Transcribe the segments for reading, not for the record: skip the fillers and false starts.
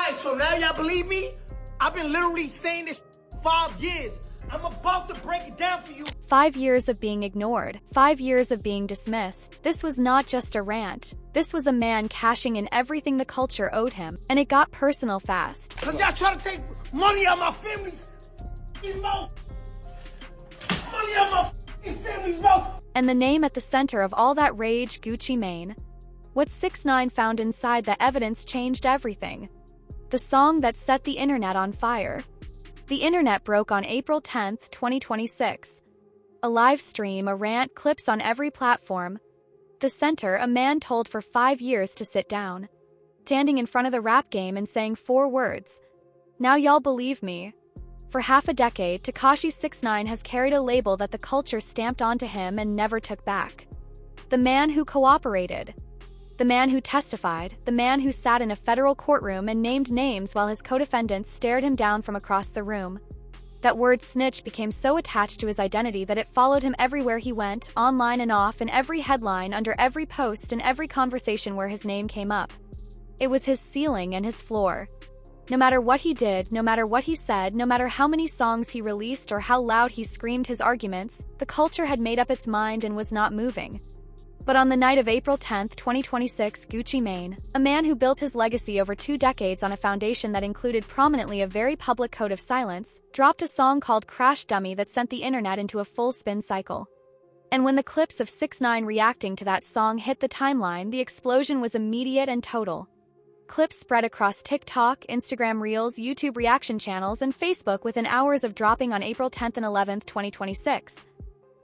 Alright, so now y'all believe me? I've been literally saying this 5 years. I'm about to break it down for you. 5 years of being ignored. 5 years of being dismissed. This was not just a rant. This was a man cashing in everything the culture owed him. And it got personal fast. Cause y'all trying to take money out my family's mouth. Money out my family's mouth. And the name at the center of all that rage, Gucci Mane. What 6ix9ine found inside the evidence changed everything. The song that set the internet on fire. The internet broke on April 10, 2026. A live stream, a rant, clips on every platform. The center, a man told for 5 years to sit down. Standing in front of the rap game and saying 4 words. Now y'all believe me. For half a decade, Tekashi 6ix9ine has carried a label that the culture stamped onto him and never took back. The man who cooperated. The man who testified, the man who sat in a federal courtroom and named names while his co-defendants stared him down from across the room. That word snitch became so attached to his identity that it followed him everywhere he went, online and off, in every headline, under every post, and every conversation where his name came up. It was his ceiling and his floor. No matter what he did, no matter what he said, no matter how many songs he released or how loud he screamed his arguments, the culture had made up its mind and was not moving. But on the night of April 10, 2026, Gucci Mane, a man who built his legacy over 2 decades on a foundation that included prominently a very public code of silence, dropped a song called Crash Dummy that sent the internet into a full spin cycle. And when the clips of 6ix9ine reacting to that song hit the timeline, the explosion was immediate and total. Clips spread across TikTok, Instagram Reels, YouTube reaction channels, and Facebook within hours of dropping on April 10 and 11, 2026.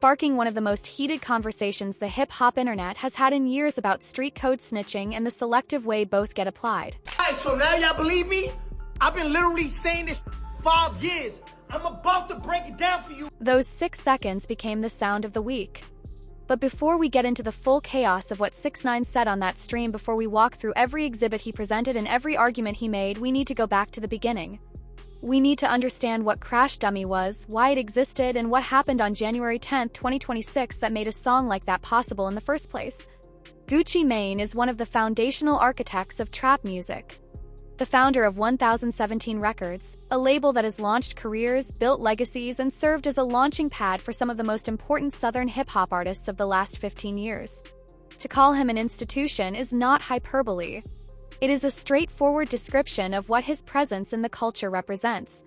Sparking one of the most heated conversations the hip-hop internet has had in years about street code snitching and the selective way both get applied. Alright, so now y'all believe me? I've been literally saying this 5 years. I'm about to break it down for you. Those 6 seconds became the sound of the week. But before we get into the full chaos of what 6ix9ine said on that stream, before we walk through every exhibit he presented and every argument he made, we need to go back to the beginning. We need to understand what Crash Dummy was, why it existed, and what happened on January 10, 2026 that made a song like that possible in the first place. Gucci Mane is one of the foundational architects of trap music. The founder of 6ix9ine Records, a label that has launched careers, built legacies, and served as a launching pad for some of the most important Southern hip-hop artists of the last 15 years. To call him an institution is not hyperbole. It is a straightforward description of what his presence in the culture represents.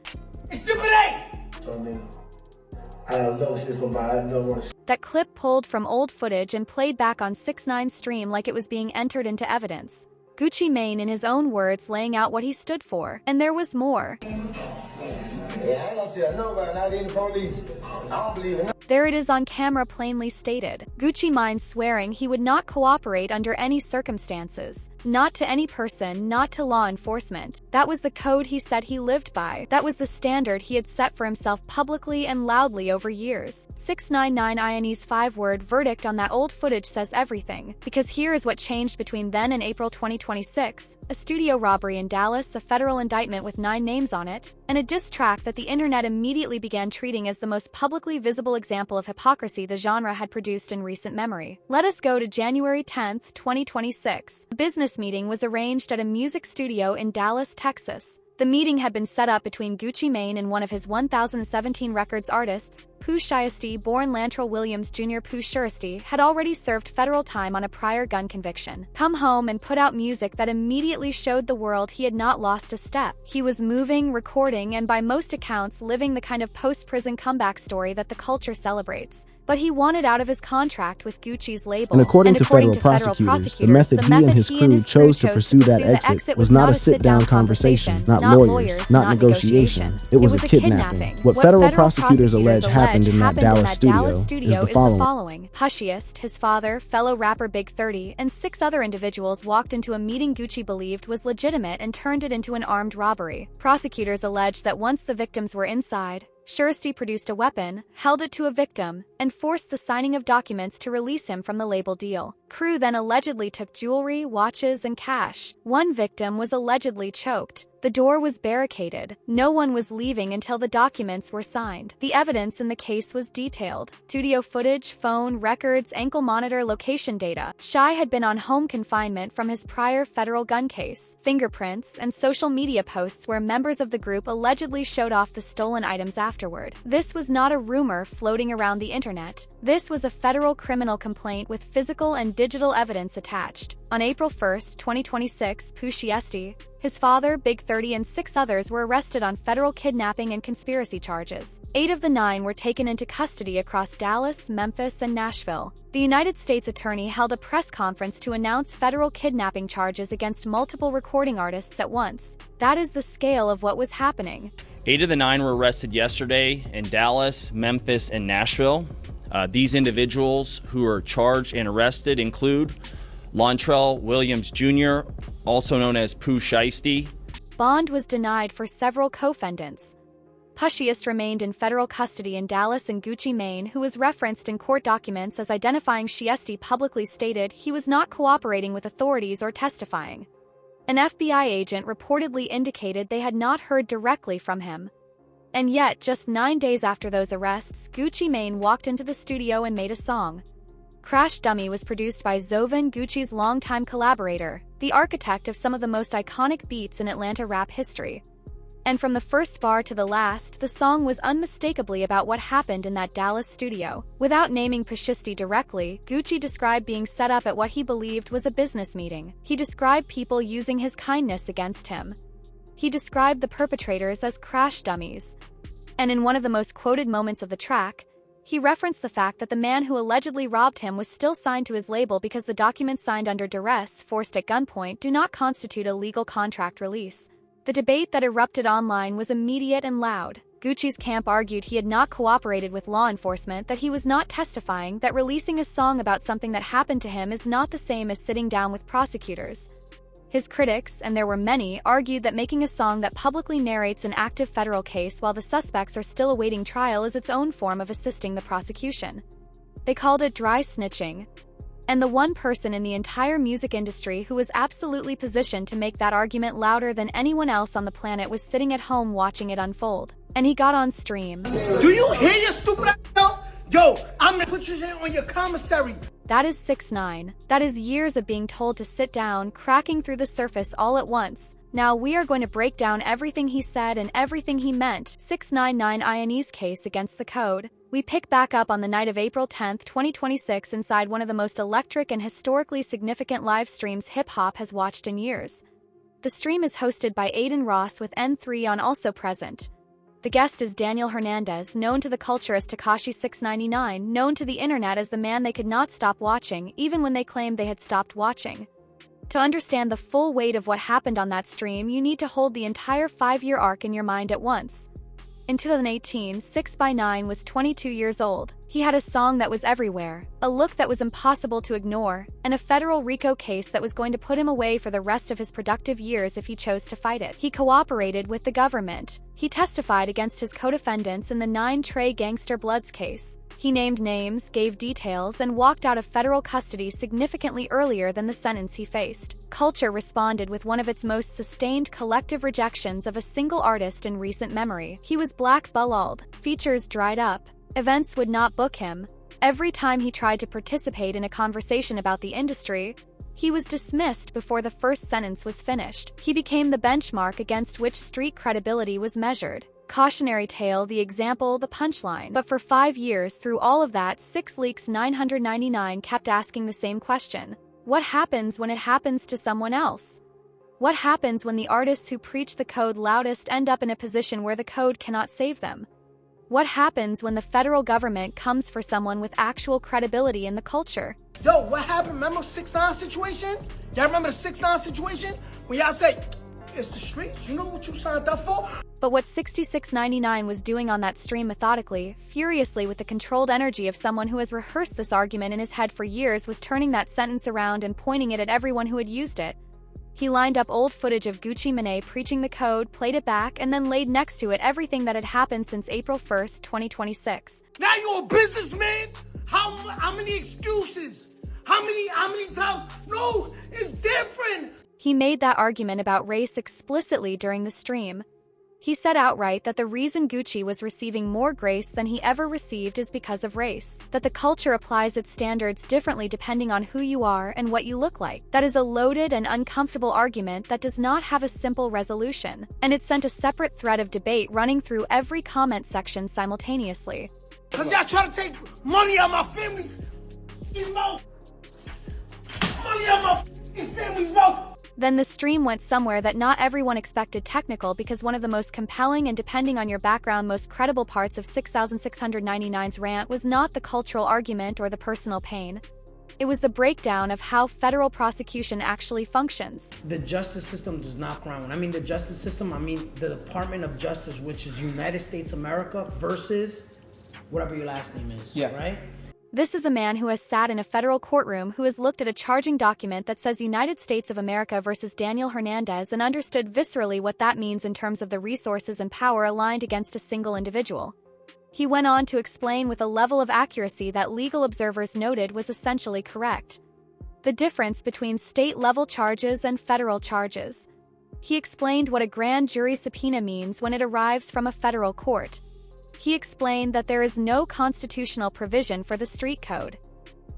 That clip pulled from old footage and played back on 6ix9ine's stream like it was being entered into evidence. Gucci Mane, in his own words, laying out what he stood for. And there was more. Yeah, I ain't gonna tell nobody, not even the police. I don't believe in. There it is on camera, plainly stated. Gucci Mane swearing he would not cooperate under any circumstances. Not to any person, not to law enforcement. That was the code he said he lived by. That was the standard he had set for himself publicly and loudly over years. 6ix9ine's 5-word verdict on that old footage says everything. Because here is what changed between then and April 2026. A studio robbery in Dallas, a federal indictment with 9 names on it, and a diss track that the internet immediately began treating as the most publicly visible example of hypocrisy the genre had produced in recent memory. Let us go to January 10, 2026. A business meeting was arranged at a music studio in Dallas, Texas. The meeting had been set up between Gucci Mane and one of his 6ix9ine Records artists. Pooh Shiesty, born Lantrell Williams Jr. Pooh Shiesty, had already served federal time on a prior gun conviction. Come home and put out music that immediately showed the world he had not lost a step. He was moving, recording, and by most accounts living the kind of post-prison comeback story that the culture celebrates. But he wanted out of his contract with Gucci's label. And according to federal prosecutors, the method he and his crew chose to pursue that exit was not a sit-down conversation, not lawyers, not negotiation. It was a kidnapping. What federal prosecutors allege happened in that Dallas studio is the following. Pushiest, his father, fellow rapper Big 30, and 6 other individuals walked into a meeting Gucci believed was legitimate and turned it into an armed robbery. Prosecutors allege that once the victims were inside, Shiesty produced a weapon, held it to a victim, and forced the signing of documents to release him from the label deal. Crew then allegedly took jewelry, watches, and cash. One victim was allegedly choked. The The door was barricaded. No one was leaving until the documents were signed. The evidence in the case was detailed. Studio footage, phone, records, ankle monitor, location data. 6ix9ine had been on home confinement from his prior federal gun case. Fingerprints and social media posts where members of the group allegedly showed off the stolen items afterward. This was not a rumor floating around the internet. This was a federal criminal complaint with physical and digital evidence attached. On April 1, 2026, 6ix9ine, his father, Big 30, and 6 others were arrested on federal kidnapping and conspiracy charges. 8 of the 9 were taken into custody across Dallas, Memphis, and Nashville. The United States Attorney held a press conference to announce federal kidnapping charges against multiple recording artists at once. That is the scale of what was happening. 8 of the 9 were arrested yesterday in Dallas, Memphis, and Nashville. These individuals who are charged and arrested include Lontrell Williams Jr., also known as 6ix9ine. Bond was denied for several co-defendants. 6ix9ine remained in federal custody in Dallas, and Gucci Mane, who was referenced in court documents as identifying 6ix9ine, publicly stated he was not cooperating with authorities or testifying. An FBI agent reportedly indicated they had not heard directly from him. And yet, just 9 days after those arrests, Gucci Mane walked into the studio and made a song. Crash Dummy was produced by Zovan, Gucci's longtime collaborator, the architect of some of the most iconic beats in Atlanta rap history. And from the first bar to the last, the song was unmistakably about what happened in that Dallas studio. Without naming 6ix9ine directly, Gucci described being set up at what he believed was a business meeting. He described people using his kindness against him. He described the perpetrators as crash dummies. And in one of the most quoted moments of the track, he referenced the fact that the man who allegedly robbed him was still signed to his label because the documents signed under duress, forced at gunpoint, do not constitute a legal contract release. The debate that erupted online was immediate and loud. Gucci's camp argued he had not cooperated with law enforcement, that he was not testifying, that releasing a song about something that happened to him is not the same as sitting down with prosecutors. His critics, and there were many, argued that making a song that publicly narrates an active federal case while the suspects are still awaiting trial is its own form of assisting the prosecution. They called it dry snitching. And the one person in the entire music industry who was absolutely positioned to make that argument louder than anyone else on the planet was sitting at home watching it unfold. And he got on stream. Do you hear your stupid ass? Yo, I'm gonna put your shit on your commissary. That is 6ix9ine. That is years of being told to sit down, cracking through the surface all at once. Now we are going to break down everything he said and everything he meant. 6ix9ine's case against the code. We pick back up on the night of April 10, 2026 inside one of the most electric and historically significant live streams hip-hop has watched in years. The stream is hosted by Aiden Ross with N3 on also present. The guest is Daniel Hernandez, known to the culture as Tekashi 6ix9ine, known to the internet as the man they could not stop watching, even when they claimed they had stopped watching. To understand the full weight of what happened on that stream, you need to hold the entire 5-year arc in your mind at once. In 2018, 6ix9ine was 22 years old. He had a song that was everywhere, a look that was impossible to ignore, and a federal RICO case that was going to put him away for the rest of his productive years if he chose to fight it. He cooperated with the government. He testified against his co-defendants in the 9 Trey Gangster Bloods case. He named names, gave details, and walked out of federal custody significantly earlier than the sentence he faced. Culture responded with one of its most sustained collective rejections of a single artist in recent memory. He was blackballed. Features dried up. Events would not book him. Every time he tried to participate in a conversation about the industry, he was dismissed before the first sentence was finished. He became the benchmark against which street credibility was measured. Cautionary tale, the example, the punchline. But for 5 years through all of that, 6ix9ine kept asking the same question. What happens when it happens to someone else? What happens when the artists who preach the code loudest end up in a position where the code cannot save them? What happens when the federal government comes for someone with actual credibility in the culture? Yo, what happened? Remember 6ix9ine situation? Y'all remember the 6ix9ine situation? When y'all say, it's the streets, you know what you signed up for? But what 6ix9ine was doing on that stream methodically, furiously with the controlled energy of someone who has rehearsed this argument in his head for years was turning that sentence around and pointing it at everyone who had used it. He lined up old footage of Gucci Mane preaching the code, played it back, and then laid next to it everything that had happened since April 1st, 2026. Now you're a businessman? How many excuses? How many times? No, it's different. He made that argument about race explicitly during the stream. He said outright that the reason Gucci was receiving more grace than he ever received is because of race, that the culture applies its standards differently depending on who you are and what you look like. That is a loaded and uncomfortable argument that does not have a simple resolution, and it sent a separate thread of debate running through every comment section simultaneously. Cause y'all try to take money out my family's mouth. Money out my family's mouth. Then the stream went somewhere that not everyone expected, technical, because one of the most compelling and, depending on your background, most credible parts of 6,699's rant was not the cultural argument or the personal pain. It was the breakdown of how federal prosecution actually functions. The justice system does not ground. When I mean the justice system, I mean the Department of Justice, which is United States America versus whatever your last name is, right? This is a man who has sat in a federal courtroom, who has looked at a charging document that says United States of America versus Daniel Hernandez and understood viscerally what that means in terms of the resources and power aligned against a single individual. He went on to explain with a level of accuracy that legal observers noted was essentially correct. The difference between state-level charges and federal charges. He explained what a grand jury subpoena means when it arrives from a federal court. He explained that there is no constitutional provision for the street code.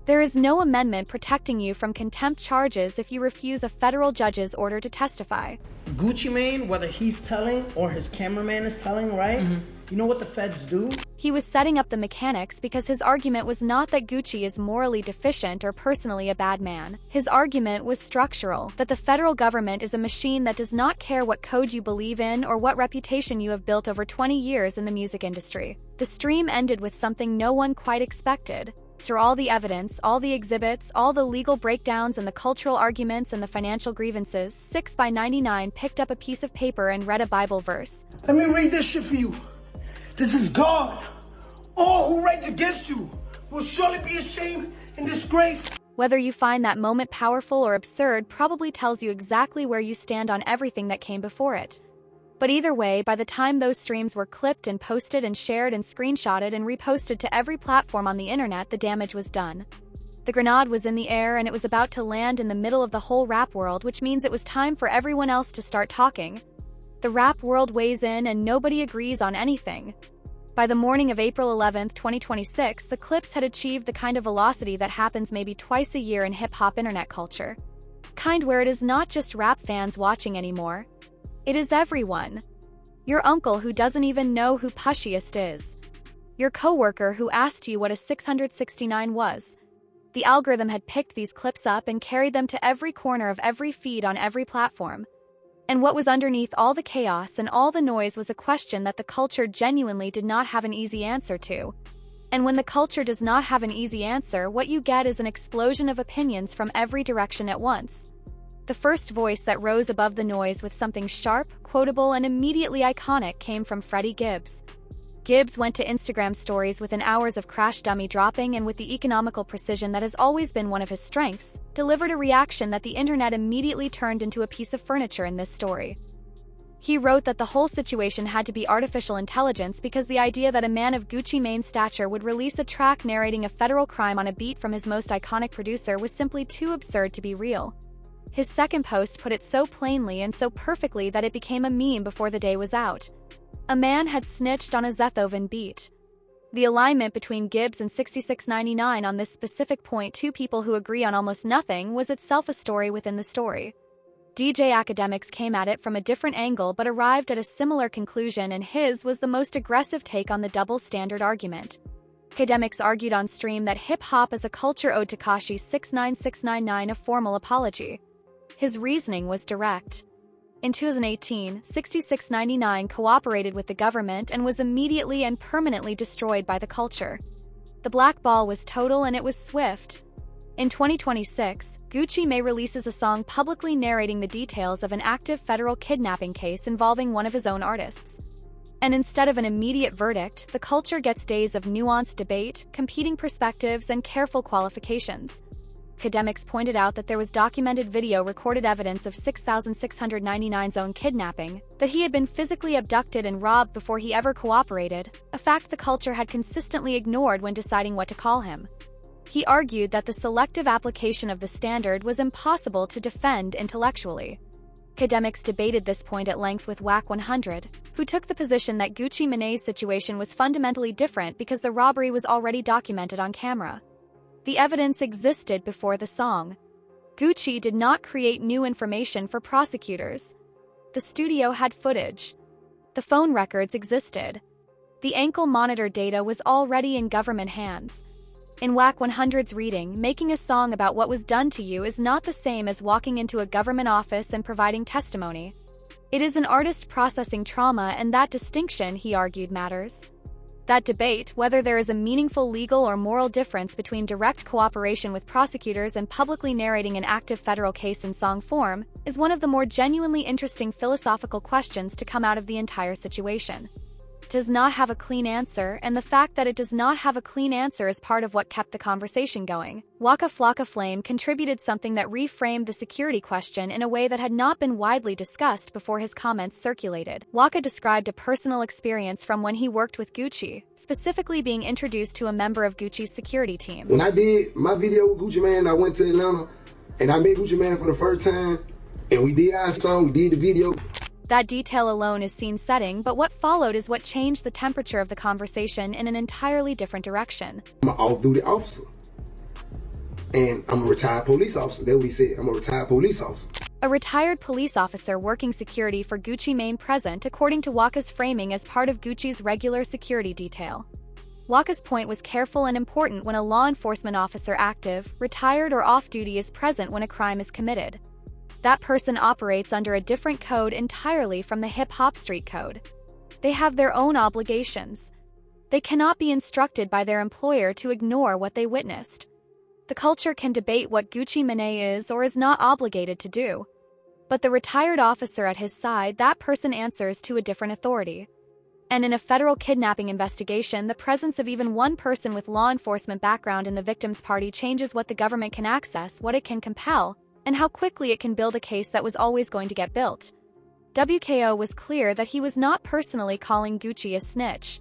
There is no amendment protecting you from contempt charges if you refuse a federal judge's order to testify. Gucci Mane, whether he's telling or his cameraman is telling, right? You know what the feds do? He was setting up the mechanics because his argument was not that Gucci is morally deficient or personally a bad man. His argument was structural, that the federal government is a machine that does not care what code you believe in or what reputation you have built over 20 years in the music industry. The stream ended with something no one quite expected. Through all the evidence, all the exhibits, all the legal breakdowns and the cultural arguments and the financial grievances, 6ix9ine picked up a piece of paper and read a Bible verse. Let me read this shit for you. This is God. All who rage against you will surely be ashamed and disgraced. Whether you find that moment powerful or absurd probably tells you exactly where you stand on everything that came before it. But either way, by the time those streams were clipped and posted and shared and screenshotted and reposted to every platform on the internet, the damage was done. The grenade was in the air and it was about to land in the middle of the whole rap world, which means it was time for everyone else to start talking. The rap world weighs in and nobody agrees on anything. By the morning of April 11, 2026, the clips had achieved the kind of velocity that happens maybe twice a year in hip-hop internet culture. Kind where it is not just rap fans watching anymore. It is everyone. Your uncle who doesn't even know who Pushiest is. Your coworker who asked you what a 669 was. The algorithm had picked these clips up and carried them to every corner of every feed on every platform. And what was underneath all the chaos and all the noise was a question that the culture genuinely did not have an easy answer to. And when the culture does not have an easy answer, what you get is an explosion of opinions from every direction at once. The first voice that rose above the noise with something sharp, quotable, and immediately iconic came from Freddie Gibbs. Gibbs went to Instagram stories within hours of Crash Dummy dropping, and with the economical precision that has always been one of his strengths, delivered a reaction that the internet immediately turned into a piece of furniture in this story. He wrote that the whole situation had to be artificial intelligence because the idea that a man of Gucci Mane's stature would release a track narrating a federal crime on a beat from his most iconic producer was simply too absurd to be real. His second post put it so plainly and so perfectly that it became a meme before the day was out. A man had snitched on a Zethoven beat. The alignment between Gibbs and 6ix9ine on this specific point, two people who agree on almost nothing, was itself a story within the story. DJ Academics came at it from a different angle but arrived at a similar conclusion, and his was the most aggressive take on the double standard argument. Academics argued on stream that hip-hop as a culture owed Tekashi 6ix9ine a formal apology. His reasoning was direct. In 2018, 6ix9ine cooperated with the government and was immediately and permanently destroyed by the culture. The black ball was total and it was swift. In 2026, Gucci Mane releases a song publicly narrating the details of an active federal kidnapping case involving one of his own artists. And instead of an immediate verdict, the culture gets days of nuanced debate, competing perspectives, and careful qualifications. Academics pointed out that there was documented video recorded evidence of 6,699's own kidnapping, that he had been physically abducted and robbed before he ever cooperated, a fact the culture had consistently ignored when deciding what to call him. He argued that the selective application of the standard was impossible to defend intellectually. Academics debated this point at length with WAC100, who took the position that Gucci Mane's situation was fundamentally different because the robbery was already documented on camera. The evidence existed before the song. Gucci did not create new information for prosecutors. The studio had footage. The phone records existed. The ankle monitor data was already in government hands. In WAC100's reading, making a song about what was done to you is not the same as walking into a government office and providing testimony. It is an artist processing trauma, and that distinction, he argued, matters. That debate, whether there is a meaningful legal or moral difference between direct cooperation with prosecutors and publicly narrating an active federal case in song form, is one of the more genuinely interesting philosophical questions to come out of the entire situation. Does not have a clean answer, and the fact that it does not have a clean answer is part of what kept the conversation going. Waka Flocka Flame contributed something that reframed the security question in a way that had not been widely discussed before his comments circulated. Waka described a personal experience from when he worked with Gucci, specifically being introduced to a member of Gucci's security team. When I did my video with Gucci Mane, I went to Atlanta, and I met Gucci Mane for the first time, and we did our song, we did the video. That detail alone is scene setting, but what followed is what changed the temperature of the conversation in an entirely different direction. I'm an off-duty officer, and I'm a retired police officer. That's what he said, I'm a retired police officer. A retired police officer working security for Gucci Mane present, according to Waka's framing, as part of Gucci's regular security detail. Waka's point was careful and important when a law enforcement officer, active, retired, or off-duty, is present when a crime is committed. That person operates under a different code entirely from the hip-hop street code. They have their own obligations. They cannot be instructed by their employer to ignore what they witnessed. The culture can debate what Gucci Mane is or is not obligated to do. But the retired officer at his side, that person answers to a different authority. And in a federal kidnapping investigation, the presence of even one person with law enforcement background in the victim's party changes what the government can access, what it can compel, and how quickly it can build a case that was always going to get built. WKO was clear that he was not personally calling Gucci a snitch.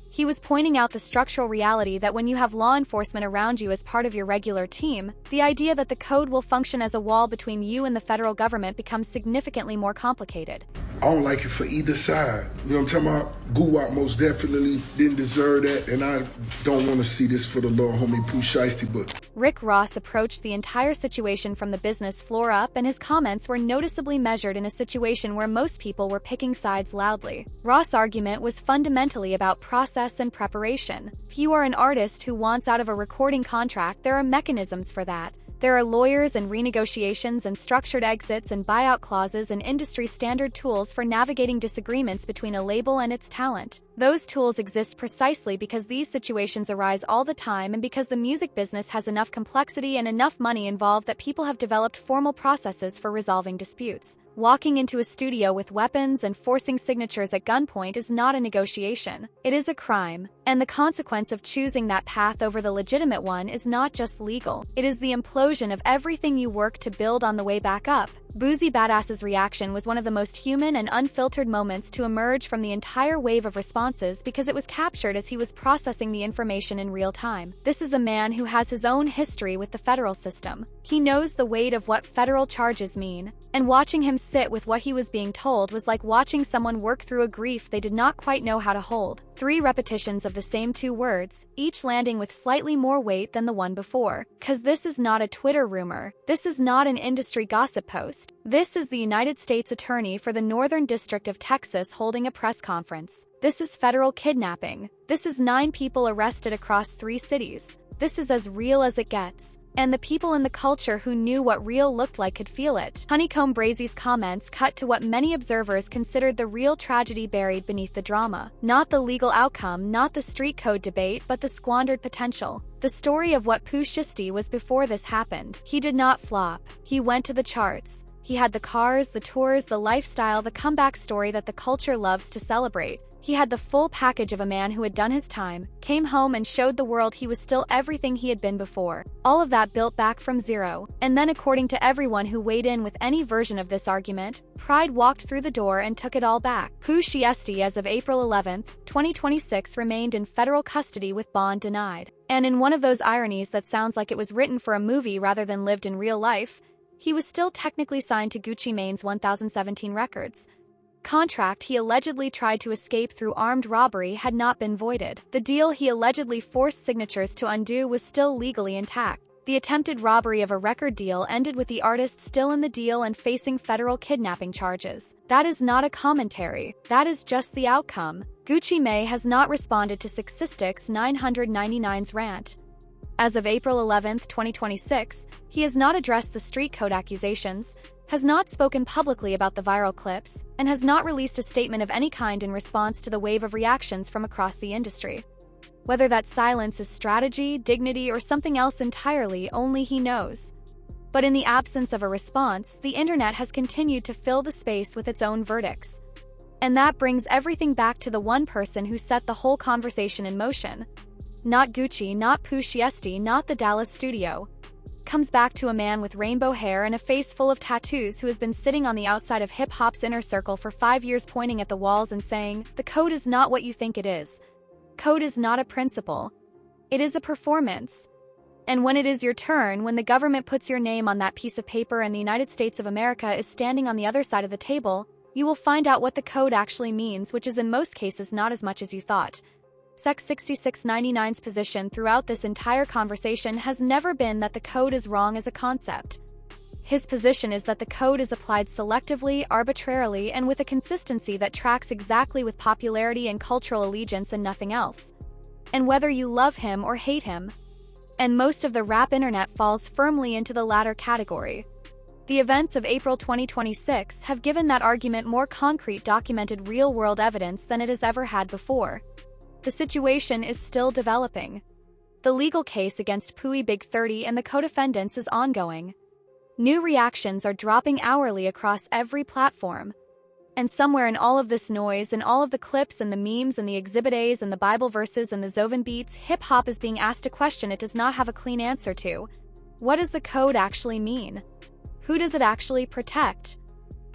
He was pointing out the structural reality that when you have law enforcement around you as part of your regular team, the idea that the code will function as a wall between you and the federal government becomes significantly more complicated. I don't like it for either side. You know what I'm talking about? Guwap most definitely didn't deserve that, and I don't want to see this for the little homie Pooh Shiesty, but... Rick Ross approached the entire situation from the business floor up, and his comments were noticeably measured in a situation where most people were picking sides loudly. Ross' argument was fundamentally about process and preparation. If you are an artist who wants out of a recording contract, there are mechanisms for that. There are lawyers and renegotiations and structured exits and buyout clauses and industry standard tools for navigating disagreements between a label and its talent. Those tools exist precisely because these situations arise all the time, and because the music business has enough complexity and enough money involved that people have developed formal processes for resolving disputes. Walking into a studio with weapons and forcing signatures at gunpoint is not a negotiation. It is a crime, and the consequence of choosing that path over the legitimate one is not just legal. It is the implosion of everything you work to build on the way back up. Boozy Badass's reaction was one of the most human and unfiltered moments to emerge from the entire wave of responses, because it was captured as he was processing the information in real time. This is a man who has his own history with the federal system. He knows the weight of what federal charges mean, and watching him sit with what he was being told was like watching someone work through a grief they did not quite know how to hold. 3 repetitions of the same 2 words, each landing with slightly more weight than the one before. 'Cause this is not a Twitter rumor. This is not an industry gossip post. This is the United States Attorney for the Northern District of Texas holding a press conference. This is federal kidnapping. This is 9 people arrested across 3 cities. This is as real as it gets. And the people in the culture who knew what real looked like could feel it. Honeycomb Brazy's comments cut to what many observers considered the real tragedy buried beneath the drama. Not the legal outcome, not the street code debate, but the squandered potential. The story of what Pooh Shiesty was before this happened. He did not flop. He went to the charts. He had the cars, the tours, the lifestyle, the comeback story that the culture loves to celebrate. He had the full package of a man who had done his time, came home and showed the world he was still everything he had been before. All of that built back from zero. And then, according to everyone who weighed in with any version of this argument, pride walked through the door and took it all back. Pooh Shiesty, as of April 11, 2026, remained in federal custody with bond denied. And in one of those ironies that sounds like it was written for a movie rather than lived in real life, he was still technically signed to Gucci Mane's 1017 Records contract he allegedly tried to escape through armed robbery had not been voided. The deal he allegedly forced signatures to undo was still legally intact. The attempted robbery of a record deal ended with the artist still in the deal and facing federal kidnapping charges. That is not a commentary. That is just the outcome. Gucci Mane has not responded to 6ix9ine's rant. As of April 11, 2026, he has not addressed the street code accusations, has not spoken publicly about the viral clips, and has not released a statement of any kind in response to the wave of reactions from across the industry. Whether that silence is strategy, dignity, or something else entirely, only he knows. But in the absence of a response, the internet has continued to fill the space with its own verdicts. And that brings everything back to the one person who set the whole conversation in motion. Not Gucci, not Pooh Shiesty, not the Dallas studio. Comes back to a man with rainbow hair and a face full of tattoos who has been sitting on the outside of hip-hop's inner circle for 5 years pointing at the walls and saying, "The code is not what you think it is. Code is not a principle. It is a performance. And when it is your turn, when the government puts your name on that piece of paper and the United States of America is standing on the other side of the table, you will find out what the code actually means, which is in most cases not as much as you thought." 6ix9ine's position throughout this entire conversation has never been that the code is wrong as a concept. His position is that the code is applied selectively, arbitrarily, and with a consistency that tracks exactly with popularity and cultural allegiance and nothing else. And whether you love him or hate him, and most of the rap internet falls firmly into the latter category. The events of April 2026 have given that argument more concrete, documented real-world evidence than it has ever had before. The situation is still developing. The legal case against Pooh Big 30 and the co-defendants is ongoing. New reactions are dropping hourly across every platform. And somewhere in all of this noise and all of the clips and the memes and the Exhibit A's and the Bible verses and the Zovan beats, hip-hop is being asked a question it does not have a clean answer to. What does the code actually mean? Who does it actually protect?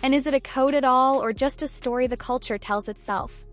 And is it a code at all, or just a story the culture tells itself?